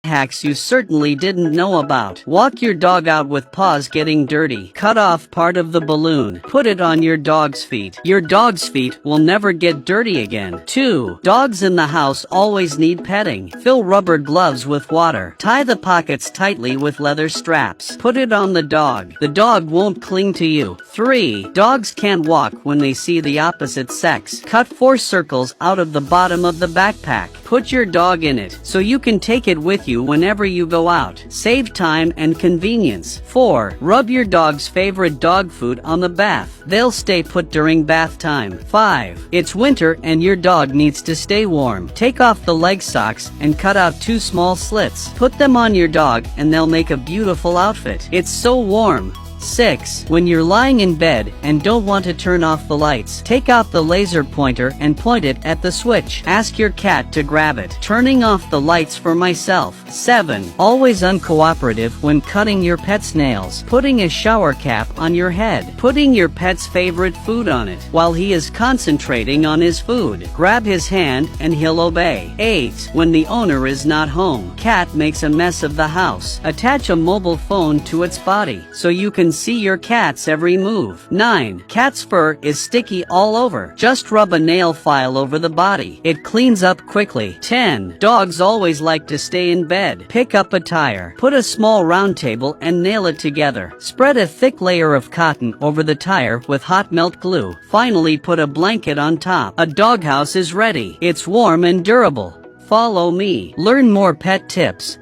hacks you certainly didn't know about. Walk your dog out with paws getting dirty. Cut off part of the balloon. Put it on your dog's feet. Your dog's feet will never get dirty again. 2. Dogs in the house always need petting. Fill rubber gloves with water. Tie the pockets tightly with leather straps. Put it on the dog. The dog won't cling to you. 3. Dogs can't walk when they see the opposite sex. Cut 4 circles out of the bottom of the backpack. Put your dog in it so you can take it with you whenever you go out. Save time and convenience. 4. Rub your dog's favorite dog food on the bath. They'll stay put during bath time. 5. It's winter and your dog needs to stay warm. Take off the leg socks and cut out 2 small slits. Put them on your dog and they'll make a beautiful outfit. It's so warm. 6. When you're lying in bed and don't want to turn off the lights, take out the laser pointer and point it at the switch. Ask your cat to grab it. Turning off the lights for myself. 7. Always uncooperative when cutting your pet's nails. Putting a shower cap on your head. Putting your pet's favorite food on it while he is concentrating on his food. Grab his hand and he'll obey. 8. When the owner is not home, cat makes a mess of the house. Attach a mobile phone to its body so you can see your cat's every move. 9. Cat's fur is sticky all over. Just rub a nail file over the body. It cleans up quickly. 10. Dogs always like to stay in bed. Pick up a tire. Put a small round table and nail it together. Spread a thick layer of cotton over the tire with hot melt glue. Finally, put a blanket on top. A doghouse is ready. It's warm and durable. Follow me. Learn more pet tips.